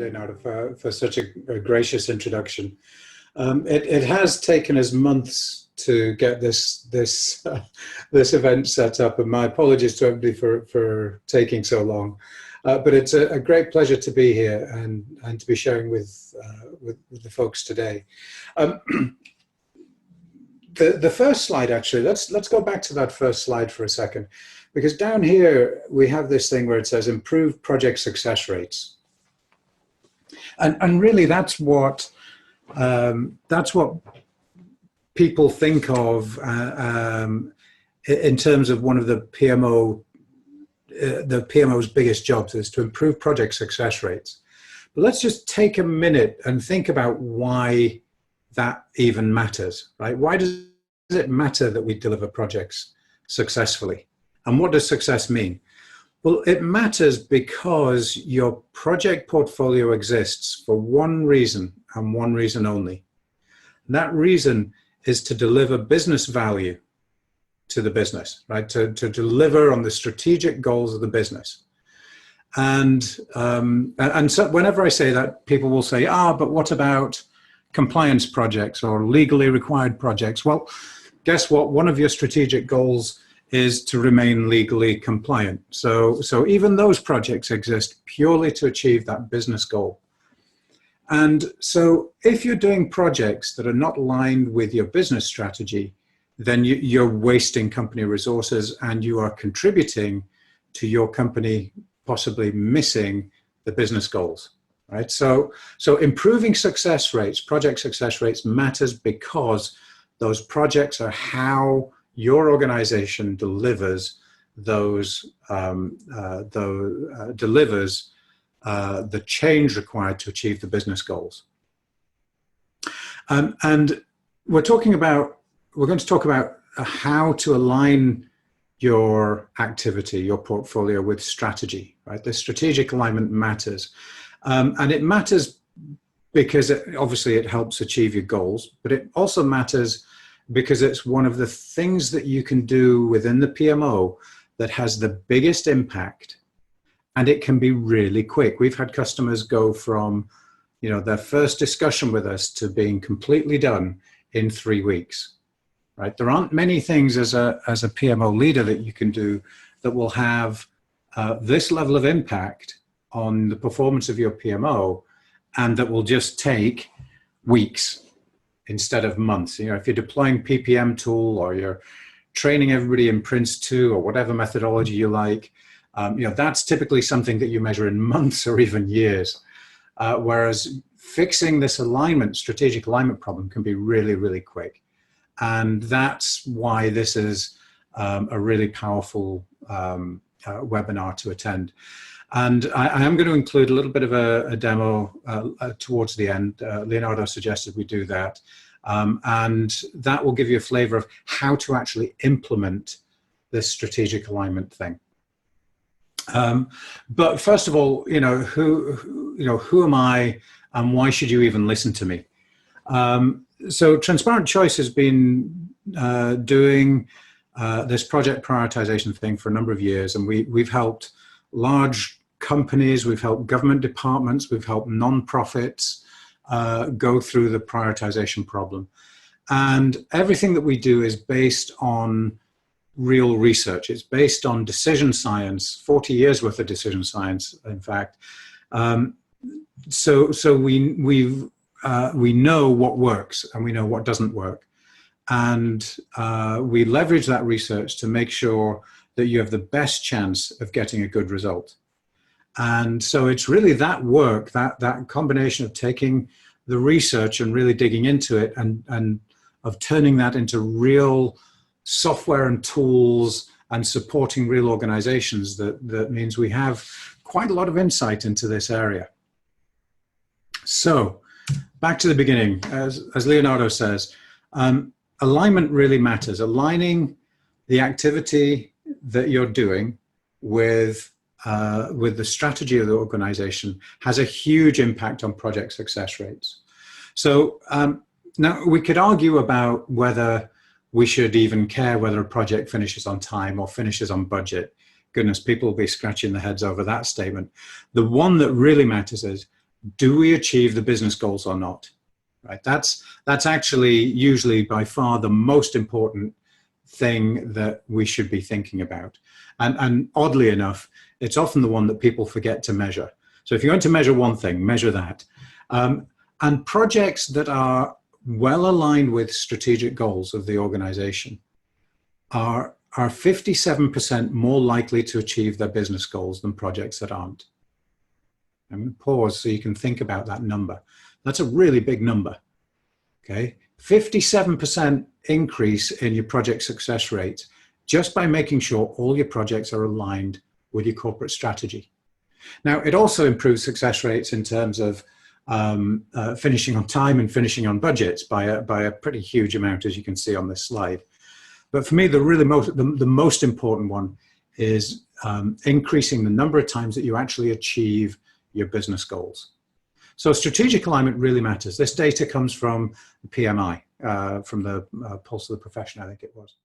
Leonardo, for such a gracious introduction. It has taken us months to get this event set up, and my apologies to everybody for taking so long. But it's a great pleasure to be here and to be sharing with the folks today. The first slide, actually, let's go back to that first slide for a second, because down here we have this thing where it says improve project success rates, and really that's what people think of in terms of one of the PMO's biggest jobs is to improve project success rates. But let's just take a minute and think about why that even matters, right? Why does it matter that we deliver projects successfully? And what does success mean? Well, it matters because your project portfolio exists for one reason and one reason only. And that reason is to deliver business value to the business, right? To deliver on the strategic goals of the business. And so whenever I say that, people will say, but what about compliance projects or legally required projects? Well, guess what? One of your strategic goals is to remain legally compliant. So even those projects exist purely to achieve that business goal. And so if you're doing projects that are not aligned with your business strategy, then you're wasting company resources and you are contributing to your company possibly missing the business goals, right? So improving success rates, project success rates matters because those projects are how your organization delivers the change required to achieve the business goals. And we're going to talk about how to align your activity, your portfolio with strategy, right? The strategic alignment matters. And it matters because obviously it helps achieve your goals, but it also matters because it's one of the things that you can do within the PMO that has the biggest impact, and it can be really quick. We've had customers go from, their first discussion with us to being completely done in 3 weeks, right? There aren't many things as a PMO leader that you can do that will have this level of impact on the performance of your PMO and that will just take weeks instead of months. If you're deploying PPM tool or you're training everybody in Prince2 or whatever methodology you like, that's typically something that you measure in months or even years. Whereas fixing this strategic alignment problem can be really, really quick. And that's why this is a really powerful webinar to attend. And I am going to include a little bit of a demo towards the end. Leonardo suggested we do that. And that will give you a flavor of how to actually implement this strategic alignment thing. But first of all, who am I and why should you even listen to me? So Transparent Choice has been doing this project prioritization thing for a number of years, and we've helped large companies, we've helped government departments, we've helped nonprofits go through the prioritization problem. And everything that we do is based on real research. It's based on decision science, 40 years worth of decision science, in fact. So we know what works and we know what doesn't work. And we leverage that research to make sure that you have the best chance of getting a good result. And so it's really that work, that combination of taking the research and really digging into it and of turning that into real software and tools and supporting real organizations that means we have quite a lot of insight into this area. So back to the beginning, as Leonardo says, alignment really matters. Aligning the activity that you're doing with the strategy of the organization has a huge impact on project success rates. So now we could argue about whether we should even care whether a project finishes on time or finishes on budget. Goodness, people will be scratching their heads over that statement. The one that really matters is, do we achieve the business goals or not? Right. That's actually usually by far the most important thing that we should be thinking about. And oddly enough, it's often the one that people forget to measure. So if you're going to measure one thing, measure that. And projects that are well aligned with strategic goals of the organization are 57% more likely to achieve their business goals than projects that aren't. I'm going to pause so you can think about that number. That's a really big number, okay? 57% increase in your project success rate just by making sure all your projects are aligned with your corporate strategy. Now, it also improves success rates in terms of finishing on time and finishing on budgets by a pretty huge amount, as you can see on this slide. But for me, the most important one is increasing the number of times that you actually achieve your business goals. So strategic alignment really matters. This data comes from the PMI, from the Pulse of the Profession, I think it was.